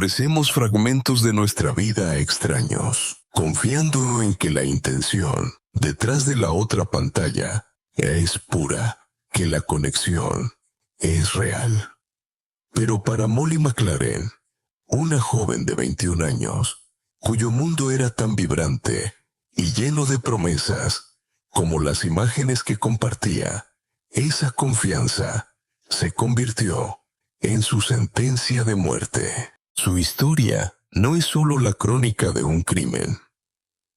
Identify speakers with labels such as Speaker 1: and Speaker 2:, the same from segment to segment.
Speaker 1: ofrecemos fragmentos de nuestra vida a extraños, confiando en que la intención detrás de la otra pantalla es pura, que la conexión es real. Pero para Molly McLaren, una joven de 21 años, cuyo mundo era tan vibrante y lleno de promesas como las imágenes que compartía, esa confianza se convirtió en su sentencia de muerte. Su historia no es solo la crónica de un crimen.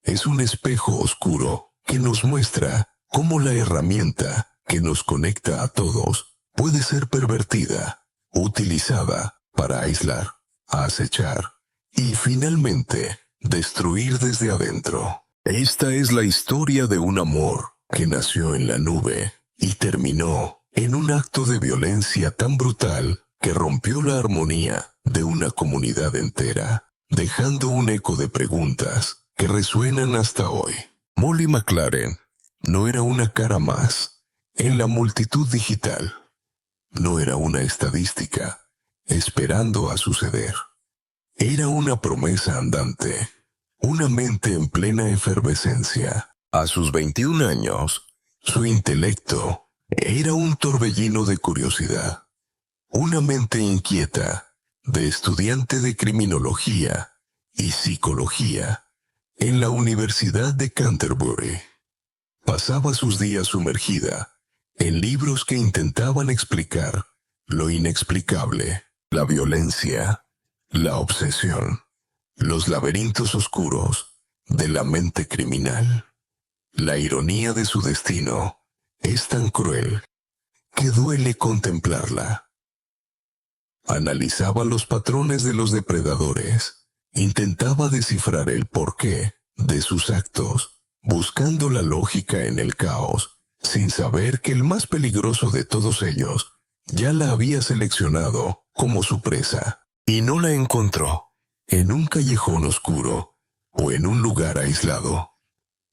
Speaker 1: Es un espejo oscuro que nos muestra cómo la herramienta que nos conecta a todos puede ser pervertida, utilizada para aislar, acechar y finalmente destruir desde adentro. Esta es la historia de un amor que nació en la nube y terminó en un acto de violencia tan brutal que rompió la armonía de una comunidad entera, dejando un eco de preguntas que resuenan hasta hoy. Molly McLaren no era una cara más en la multitud digital. No era una estadística esperando a suceder. Era una promesa andante, una mente en plena efervescencia. A sus 21 años, su intelecto era un torbellino de curiosidad. Una mente inquieta, de estudiante de criminología y psicología en la Universidad de Canterbury. Pasaba sus días sumergida en libros que intentaban explicar lo inexplicable, la violencia, la obsesión, los laberintos oscuros de la mente criminal. La ironía de su destino es tan cruel que duele contemplarla. Analizaba los patrones de los depredadores, intentaba descifrar el porqué de sus actos, buscando la lógica en el caos, sin saber que el más peligroso de todos ellos ya la había seleccionado como su presa. Y no la encontró en un callejón oscuro o en un lugar aislado.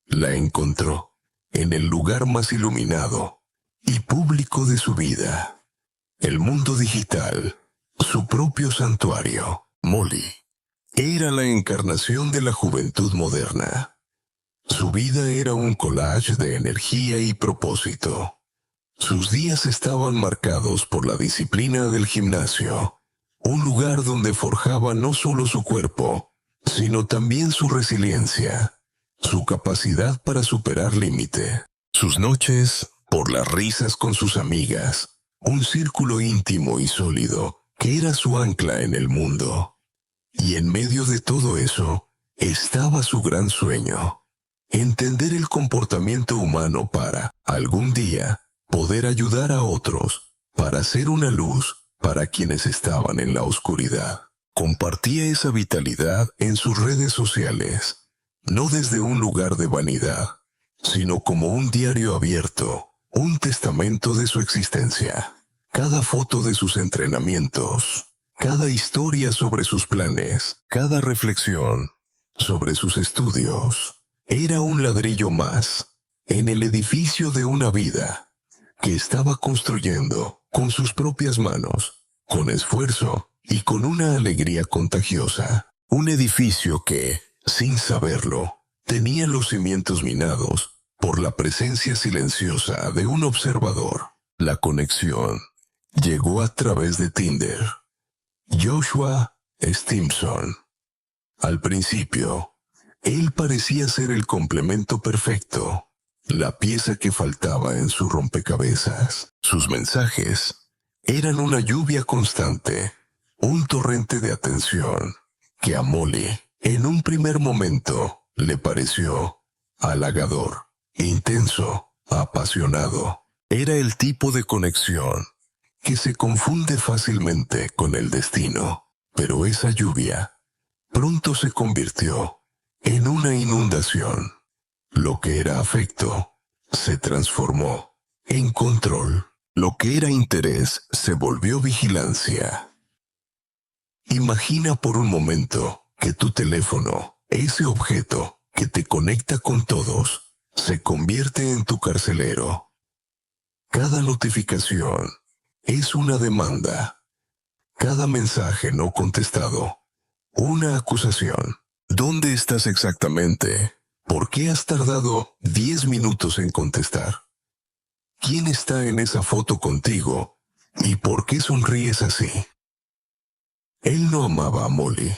Speaker 1: La encontró en el lugar más iluminado y público de su vida, el mundo digital, su propio santuario. Molly era la encarnación de la juventud moderna. Su vida era un collage de energía y propósito. Sus días estaban marcados por la disciplina del gimnasio, un lugar donde forjaba no solo su cuerpo, sino también su resiliencia, su capacidad para superar límite. Sus noches, por las risas con sus amigas, un círculo íntimo y sólido que era su ancla en el mundo. Y en medio de todo eso, estaba su gran sueño: entender el comportamiento humano para, algún día, poder ayudar a otros, para ser una luz para quienes estaban en la oscuridad. Compartía esa vitalidad en sus redes sociales, no desde un lugar de vanidad, sino como un diario abierto, un testamento de su existencia. Cada foto de sus entrenamientos, cada historia sobre sus planes, cada reflexión sobre sus estudios, era un ladrillo más en el edificio de una vida que estaba construyendo con sus propias manos, con esfuerzo y con una alegría contagiosa. Un edificio que, sin saberlo, tenía los cimientos minados por la presencia silenciosa de un observador. La conexión llegó a través de Tinder. Joshua Stimson. Al principio, él parecía ser el complemento perfecto, la pieza que faltaba en su rompecabezas. Sus mensajes eran una lluvia constante, un torrente de atención que a Molly, en un primer momento, le pareció halagador, intenso, apasionado. Era el tipo de conexión que se confunde fácilmente con el destino, pero esa lluvia pronto se convirtió en una inundación. Lo que era afecto se transformó en control. Lo que era interés se volvió vigilancia. Imagina por un momento que tu teléfono, ese objeto que te conecta con todos, se convierte en tu carcelero. Cada notificación es una demanda. Cada mensaje no contestado Una acusación. ¿Dónde estás exactamente? ¿Por qué has tardado 10 minutos en contestar? ¿Quién está en esa foto contigo? ¿Y por qué sonríes así? Él no amaba a Molly.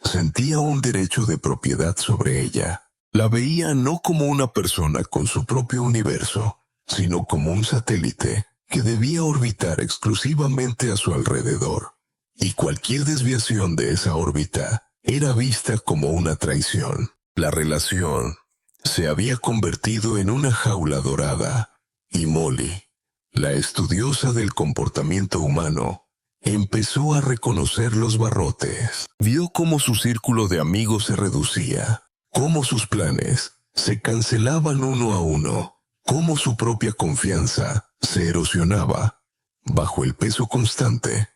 Speaker 1: Sentía un derecho de propiedad sobre ella. La veía no como una persona con su propio universo, sino como un satélite que debía orbitar exclusivamente a su alrededor. Y cualquier desviación de esa órbita era vista como una traición. La relación se había convertido en una jaula dorada, y Molly, la estudiosa del comportamiento humano, empezó a reconocer los barrotes. Vio cómo su círculo de amigos se reducía, cómo sus planes se cancelaban uno a uno, cómo su propia confianza se erosionaba bajo el peso constante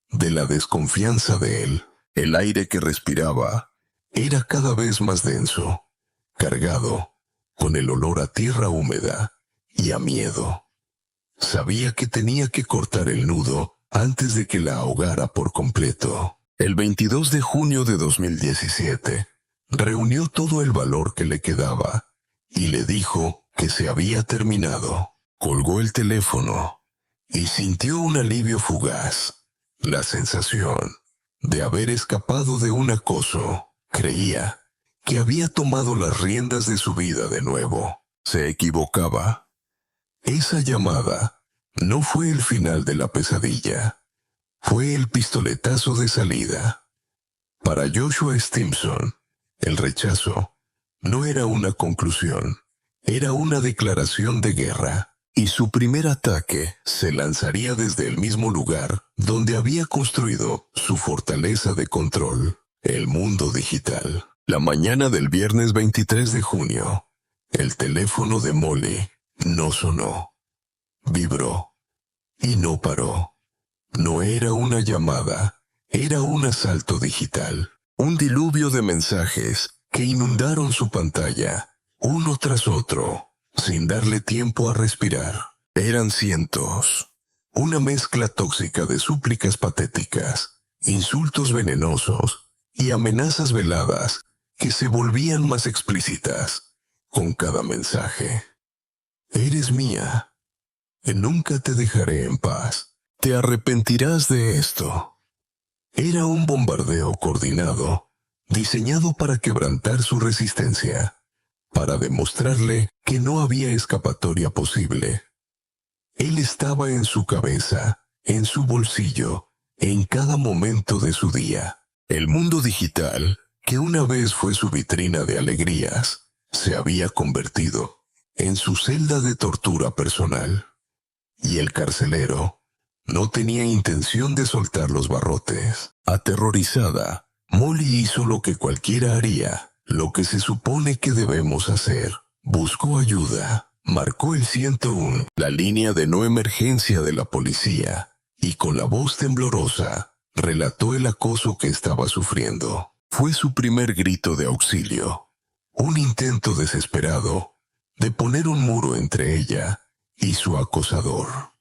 Speaker 1: de la desconfianza de él. El aire que respiraba era cada vez más denso, cargado con el olor a tierra húmeda y a miedo. Sabía que tenía que cortar el nudo antes de que la ahogara por completo. El 22 de junio de 2017, reunió todo el valor que le quedaba y le dijo que se había terminado. Colgó el teléfono y sintió un alivio fugaz. La sensación de haber escapado de un acoso. Creía que había tomado las riendas de su vida de nuevo. Se equivocaba. Esa llamada no fue el final de la pesadilla. Fue el pistoletazo de salida. Para Joshua Stimson, el rechazo no era una conclusión, era una declaración de guerra. Y su primer ataque se lanzaría desde el mismo lugar donde había construido su fortaleza de control, el mundo digital. La mañana del viernes 23 de junio, el teléfono de Molly no sonó. Vibró y no paró. No era una llamada, era un asalto digital. Un diluvio de mensajes que inundaron su pantalla, uno tras otro, sin darle tiempo a respirar. Eran cientos. Una mezcla tóxica de súplicas patéticas, insultos venenosos y amenazas veladas que se volvían más explícitas con cada mensaje. Eres mía. Nunca te dejaré en paz. Te arrepentirás de esto. Era un bombardeo coordinado, diseñado para quebrantar su resistencia, para demostrarle que no había escapatoria posible. Él estaba en su cabeza, en su bolsillo, en cada momento de su día. El mundo digital, que una vez fue su vitrina de alegrías, se había convertido en su celda de tortura personal. Y el carcelero no tenía intención de soltar los barrotes. Aterrorizada, Molly hizo lo que cualquiera haría, lo que se supone que debemos hacer. Buscó ayuda, marcó el 101, la línea de no emergencia de la policía, y con la voz temblorosa, relató el acoso que estaba sufriendo. Fue su primer grito de auxilio, un intento desesperado de poner un muro entre ella y su acosador.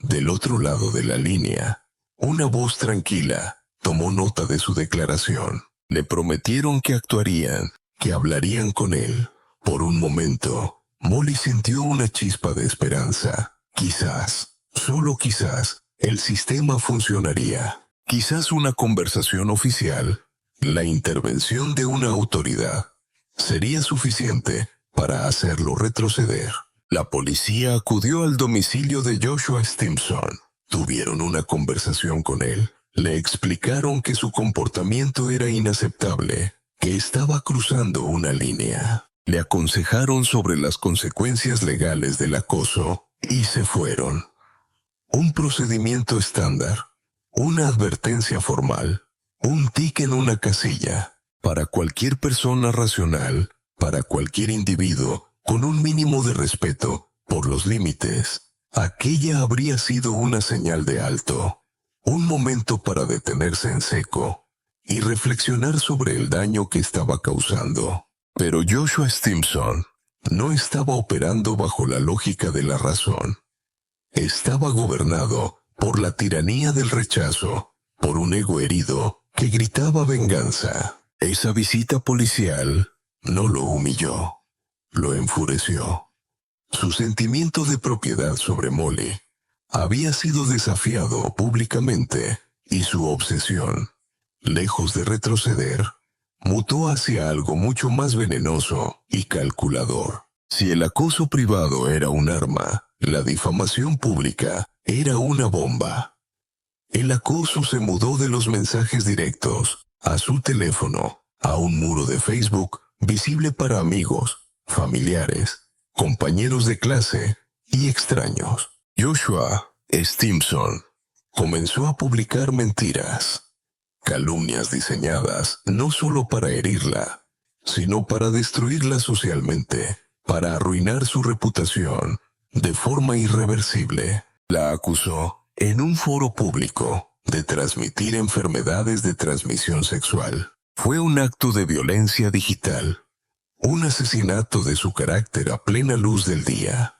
Speaker 1: Del otro lado de la línea, una voz tranquila tomó nota de su declaración. Le prometieron que actuarían, que hablarían con él. Por un momento, Molly sintió una chispa de esperanza. Quizás, solo quizás, el sistema funcionaría. Quizás una conversación oficial, la intervención de una autoridad, sería suficiente para hacerlo retroceder. La policía acudió al domicilio de Joshua Stimson. Tuvieron una conversación con él. Le explicaron que su comportamiento era inaceptable, que estaba cruzando una línea. Le aconsejaron sobre las consecuencias legales del acoso y se fueron. Un procedimiento estándar, una advertencia formal, un tic en una casilla. Para cualquier persona racional, para cualquier individuo con un mínimo de respeto por los límites, aquella habría sido una señal de alto, un momento para detenerse en seco y reflexionar sobre el daño que estaba causando. Pero Joshua Stimson no estaba operando bajo la lógica de la razón. Estaba gobernado por la tiranía del rechazo, por un ego herido que gritaba venganza. Esa visita policial no lo humilló, lo enfureció. Su sentimiento de propiedad sobre Molly había sido desafiado públicamente y su obsesión, lejos de retroceder, mutó hacia algo mucho más venenoso y calculador. Si el acoso privado era un arma, la difamación pública era una bomba. El acoso se mudó de los mensajes directos a su teléfono, a un muro de Facebook visible para amigos, familiares, compañeros de clase y extraños. Joshua Stimson comenzó a publicar mentiras, calumnias diseñadas no solo para herirla, sino para destruirla socialmente, para arruinar su reputación de forma irreversible. La acusó en un foro público de transmitir enfermedades de transmisión sexual. Fue un acto de violencia digital, un asesinato de su carácter a plena luz del día.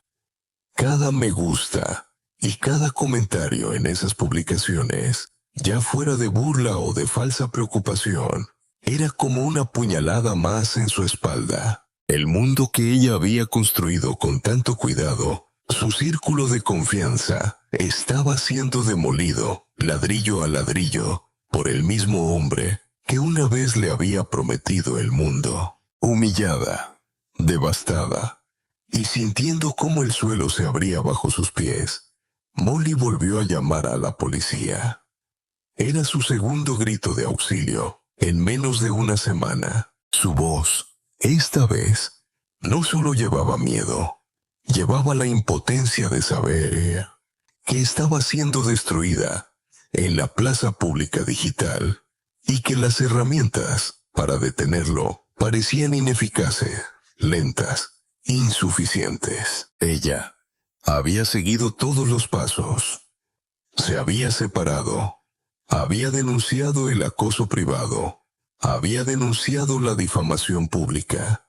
Speaker 1: Cada me gusta y cada comentario en esas publicaciones, ya fuera de burla o de falsa preocupación, era como una puñalada más en su espalda. El mundo que ella había construido con tanto cuidado, su círculo de confianza, estaba siendo demolido, ladrillo a ladrillo, por el mismo hombre que una vez le había prometido el mundo. Humillada, devastada, y sintiendo cómo el suelo se abría bajo sus pies, Molly volvió a llamar a la policía. Era su segundo grito de auxilio en menos de una semana. Su voz, esta vez, no solo llevaba miedo, llevaba la impotencia de saber que estaba siendo destruida en la plaza pública digital y que las herramientas para detenerlo parecían ineficaces, lentas, insuficientes. Ella había seguido todos los pasos. Se había separado. Había denunciado el acoso privado. Había denunciado la difamación pública.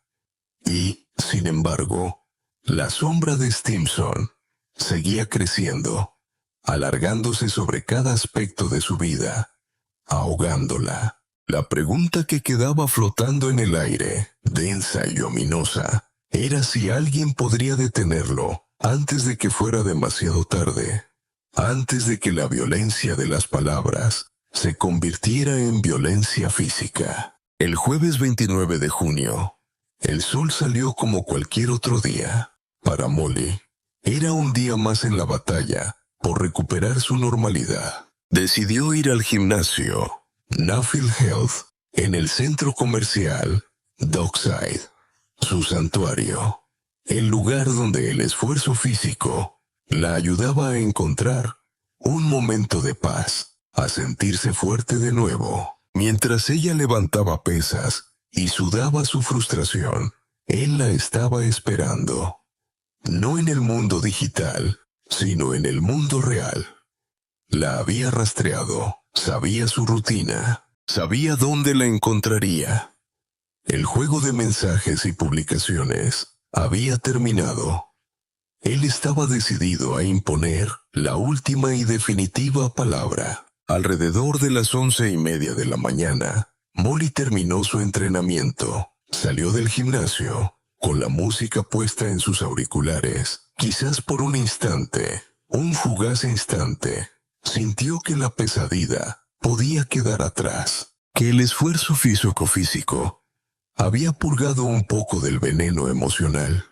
Speaker 1: Y, sin embargo, la sombra de Stimson seguía creciendo, alargándose sobre cada aspecto de su vida, ahogándola. La pregunta que quedaba flotando en el aire, densa y ominosa, era si alguien podría detenerlo antes de que fuera demasiado tarde, antes de que la violencia de las palabras se convirtiera en violencia física. El jueves 29 de junio, el sol salió como cualquier otro día. Para Molly, era un día más en la batalla por recuperar su normalidad. Decidió ir al gimnasio Nuffield Health en el centro comercial Dockside, su santuario, el lugar donde el esfuerzo físico la ayudaba a encontrar un momento de paz, a sentirse fuerte de nuevo. Mientras ella levantaba pesas y sudaba su frustración, él la estaba esperando. No en el mundo digital, sino en el mundo real. La había rastreado, sabía su rutina, sabía dónde la encontraría. El juego de mensajes y publicaciones había terminado. Él estaba decidido a imponer la última y definitiva palabra. Alrededor de las 11:30 de la mañana, Molly terminó su entrenamiento. Salió del gimnasio con la música puesta en sus auriculares. Quizás por un instante, un fugaz instante, sintió que la pesadilla podía quedar atrás, que el esfuerzo físico había purgado un poco del veneno emocional.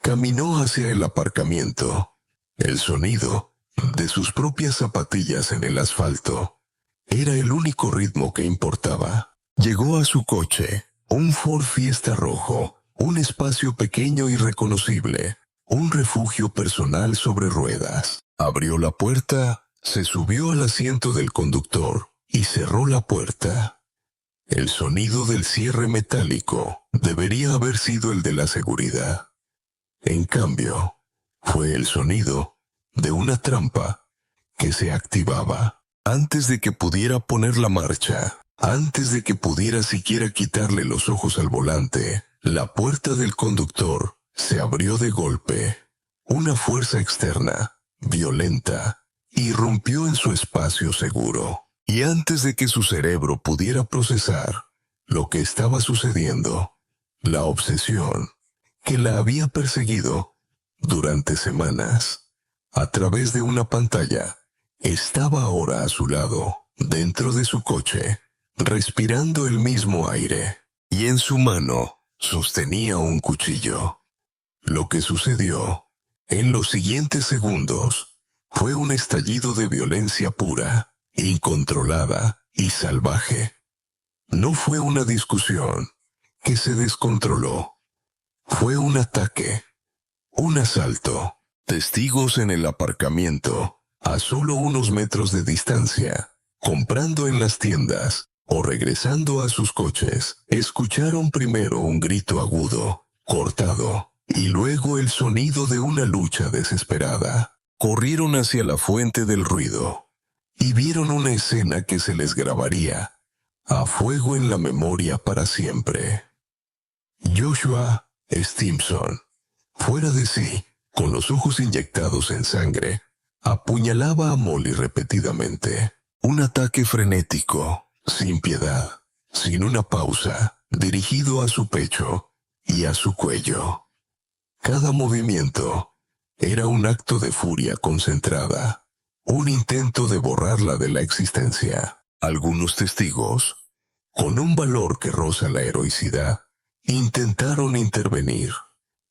Speaker 1: Caminó hacia el aparcamiento. El sonido de sus propias zapatillas en el asfalto era el único ritmo que importaba. Llegó a su coche, un Ford Fiesta rojo, un espacio pequeño y reconocible, un refugio personal sobre ruedas. Abrió la puerta, se subió al asiento del conductor y cerró la puerta. El sonido del cierre metálico debería haber sido el de la seguridad. En cambio, fue el sonido de una trampa que se activaba. Antes de que pudiera poner la marcha, antes de que pudiera siquiera quitarle los ojos al volante, la puerta del conductor se abrió de golpe. Una fuerza externa, violenta, irrumpió en su espacio seguro. Y antes de que su cerebro pudiera procesar lo que estaba sucediendo, la obsesión que la había perseguido durante semanas a través de una pantalla estaba ahora a su lado, dentro de su coche, respirando el mismo aire, y en su mano sostenía un cuchillo. Lo que sucedió en los siguientes segundos fue un estallido de violencia pura, incontrolada y salvaje. No fue una discusión que se descontroló. Fue un ataque, un asalto. Testigos en el aparcamiento, a solo unos metros de distancia, comprando en las tiendas o regresando a sus coches, escucharon primero un grito agudo, cortado, y luego el sonido de una lucha desesperada. Corrieron hacia la fuente del ruido y vieron una escena que se les grabaría a fuego en la memoria para siempre. Joshua Stimson, fuera de sí, con los ojos inyectados en sangre, apuñalaba a Molly repetidamente. Un ataque frenético, sin piedad, sin una pausa, dirigido a su pecho y a su cuello. Cada movimiento era un acto de furia concentrada, un intento de borrarla de la existencia. Algunos testigos, con un valor que roza la heroicidad, intentaron intervenir.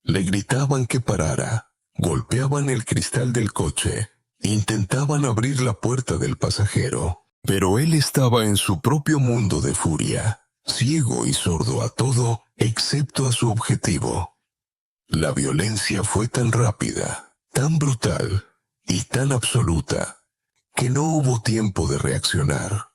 Speaker 1: Le gritaban que parara, golpeaban el cristal del coche, intentaban abrir la puerta del pasajero. Pero él estaba en su propio mundo de furia, ciego y sordo a todo excepto a su objetivo. La violencia fue tan rápida, tan brutal y tan absoluta que no hubo tiempo de reaccionar.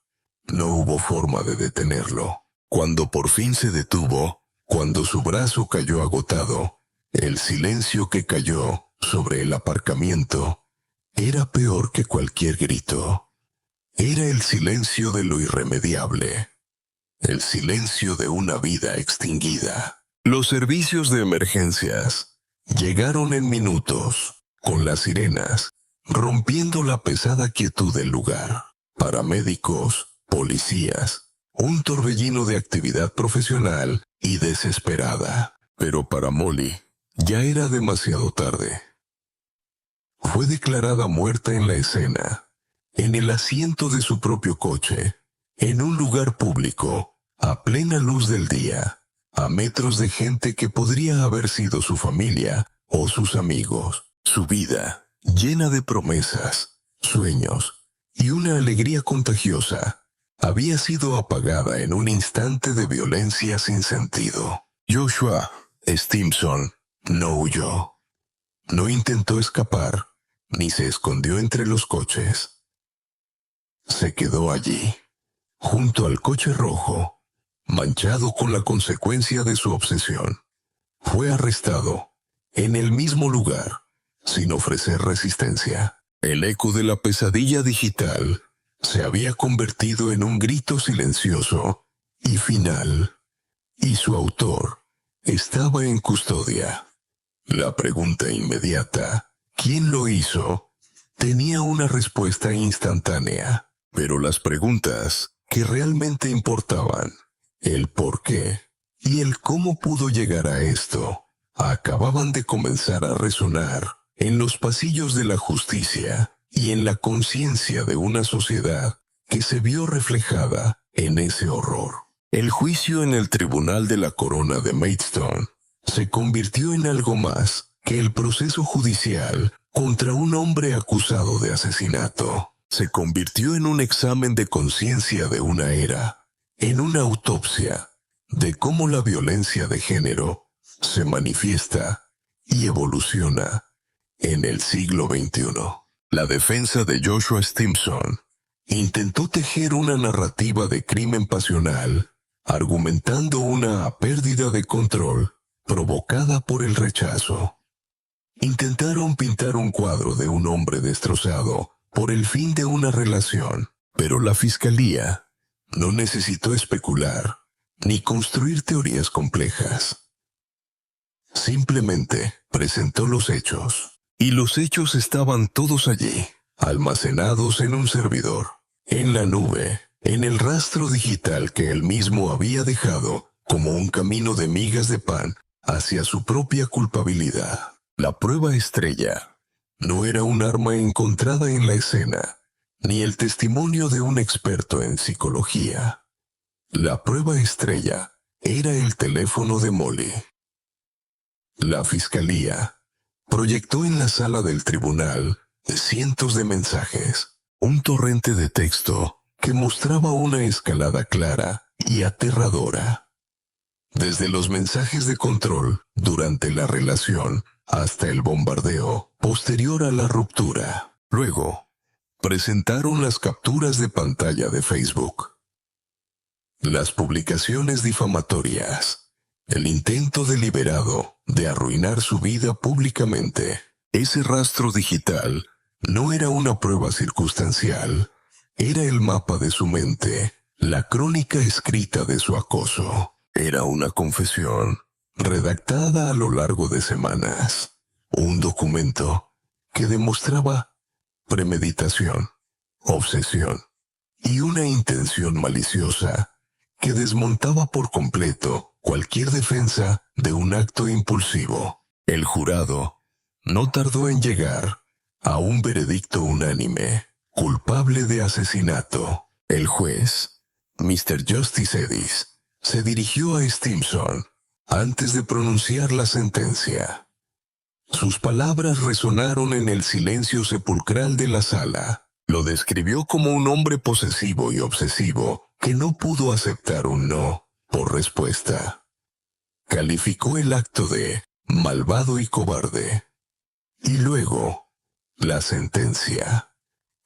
Speaker 1: No hubo forma de detenerlo. Cuando por fin se detuvo, cuando su brazo cayó agotado, el silencio que cayó sobre el aparcamiento era peor que cualquier grito. Era el silencio de lo irremediable, el silencio de una vida extinguida. Los servicios de emergencias llegaron en minutos, con las sirenas, rompiendo la pesada quietud del lugar. Paramédicos, policías, un torbellino de actividad profesional y desesperada. Pero para Molly, ya era demasiado tarde. Fue declarada muerta en la escena, en el asiento de su propio coche, en un lugar público, a plena luz del día, a metros de gente que podría haber sido su familia o sus amigos. Su vida, llena de promesas, sueños y una alegría contagiosa, había sido apagada en un instante de violencia sin sentido. Joshua Stimson no huyó, no intentó escapar, ni se escondió entre los coches. Se quedó allí, junto al coche rojo, manchado con la consecuencia de su obsesión. Fue arrestado, en el mismo lugar, sin ofrecer resistencia. El eco de la pesadilla digital se había convertido en un grito silencioso y final, y su autor estaba en custodia. La pregunta inmediata, ¿quién lo hizo?, tenía una respuesta instantánea, pero las preguntas que realmente importaban, el por qué y el cómo pudo llegar a esto, acababan de comenzar a resonar en los pasillos de la justicia y en la conciencia de una sociedad que se vio reflejada en ese horror. El juicio en el tribunal de la corona de Maidstone se convirtió en algo más que el proceso judicial contra un hombre acusado de asesinato. Se convirtió en un examen de conciencia de una era, en una autopsia de cómo la violencia de género se manifiesta y evoluciona en el siglo XXI. La defensa de Joshua Stimson intentó tejer una narrativa de crimen pasional, argumentando una pérdida de control provocada por el rechazo. Intentaron pintar un cuadro de un hombre destrozado por el fin de una relación, pero la fiscalía no necesitó especular ni construir teorías complejas. Simplemente presentó los hechos. Y los hechos estaban todos allí, almacenados en un servidor, en la nube, en el rastro digital que él mismo había dejado como un camino de migas de pan hacia su propia culpabilidad. La prueba estrella no era un arma encontrada en la escena, ni el testimonio de un experto en psicología. La prueba estrella era el teléfono de Molly. La fiscalía proyectó en la sala del tribunal cientos de mensajes, un torrente de texto que mostraba una escalada clara y aterradora. Desde los mensajes de control durante la relación hasta el bombardeo posterior a la ruptura. Luego, presentaron las capturas de pantalla de Facebook, las publicaciones difamatorias, el intento deliberado de arruinar su vida públicamente. Ese rastro digital no era una prueba circunstancial, era el mapa de su mente, la crónica escrita de su acoso. Era una confesión, redactada a lo largo de semanas, un documento que demostraba premeditación, obsesión y una intención maliciosa que desmontaba por completo cualquier defensa de un acto impulsivo. El jurado no tardó en llegar a un veredicto unánime, culpable de asesinato. El juez, Mr. Justice Edis, se dirigió a Stimson antes de pronunciar la sentencia. Sus palabras resonaron en el silencio sepulcral de la sala. Lo describió como un hombre posesivo y obsesivo que no pudo aceptar un no por respuesta. Calificó el acto de malvado y cobarde. Y luego, la sentencia: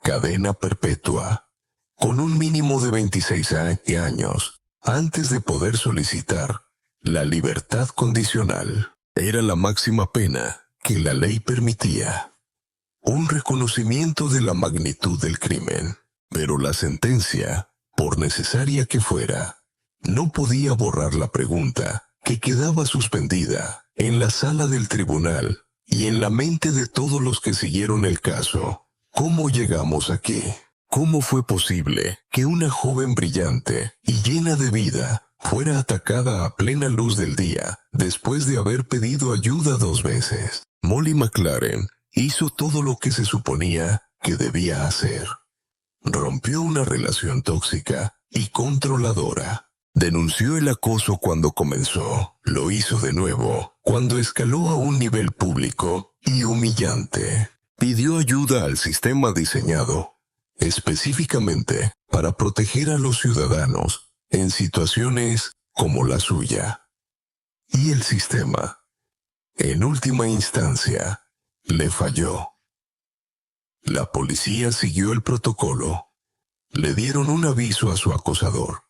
Speaker 1: cadena perpetua, con un mínimo de 26 años, antes de poder solicitar la libertad condicional. Era la máxima pena que la ley permitía. Un reconocimiento de la magnitud del crimen. Pero la sentencia, por necesaria que fuera, no podía borrar la pregunta que quedaba suspendida en la sala del tribunal y en la mente de todos los que siguieron el caso. ¿Cómo llegamos aquí? ¿Cómo fue posible que una joven brillante y llena de vida fuera atacada a plena luz del día después de haber pedido ayuda 2 veces? Molly McLaren hizo todo lo que se suponía que debía hacer. Rompió una relación tóxica y controladora. Denunció el acoso cuando comenzó. Lo hizo de nuevo cuando escaló a un nivel público y humillante. Pidió ayuda al sistema diseñado específicamente para proteger a los ciudadanos en situaciones como la suya. Y el sistema, en última instancia, le falló. La policía siguió el protocolo. Le dieron un aviso a su acosador.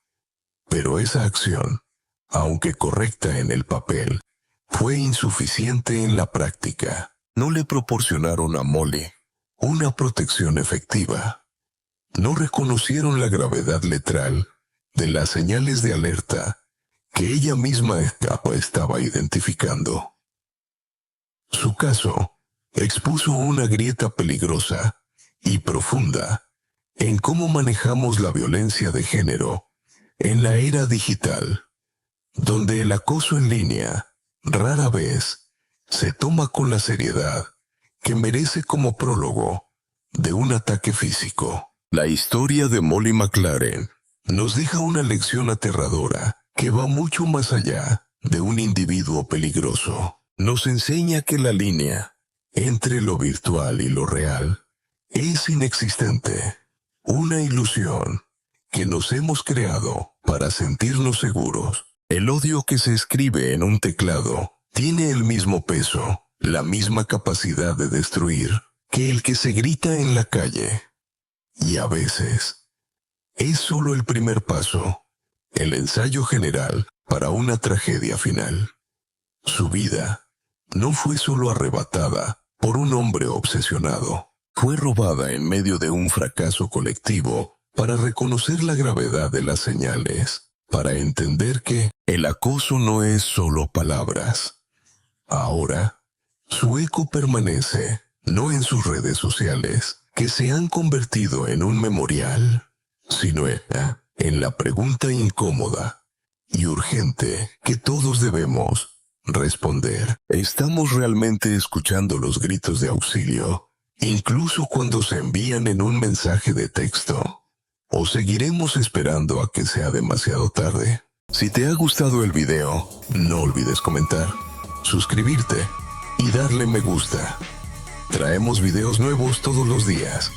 Speaker 1: Pero esa acción, aunque correcta en el papel, fue insuficiente en la práctica. No le proporcionaron a Molly una protección efectiva. No reconocieron la gravedad letal de las señales de alerta que ella misma estaba identificando. Su caso expuso una grieta peligrosa y profunda en cómo manejamos la violencia de género en la era digital, donde el acoso en línea rara vez se toma con la seriedad que merece como prólogo de un ataque físico. La historia de Molly McLaren nos deja una lección aterradora que va mucho más allá de un individuo peligroso. Nos enseña que la línea entre lo virtual y lo real es inexistente, una ilusión que nos hemos creado para sentirnos seguros. El odio que se escribe en un teclado tiene el mismo peso, la misma capacidad de destruir que el que se grita en la calle. Y a veces es solo el primer paso, el ensayo general para una tragedia final. Su vida no fue solo arrebatada por un hombre obsesionado, fue robada en medio de un fracaso colectivo para reconocer la gravedad de las señales, para entender que el acoso no es solo palabras. Ahora, su eco permanece, no en sus redes sociales, que se han convertido en un memorial, sino en la pregunta incómoda y urgente que todos debemos responder. ¿Estamos realmente escuchando los gritos de auxilio, incluso cuando se envían en un mensaje de texto? ¿O seguiremos esperando a que sea demasiado tarde? Si te ha gustado el video, no olvides comentar, suscribirte y darle me gusta. Traemos videos nuevos todos los días.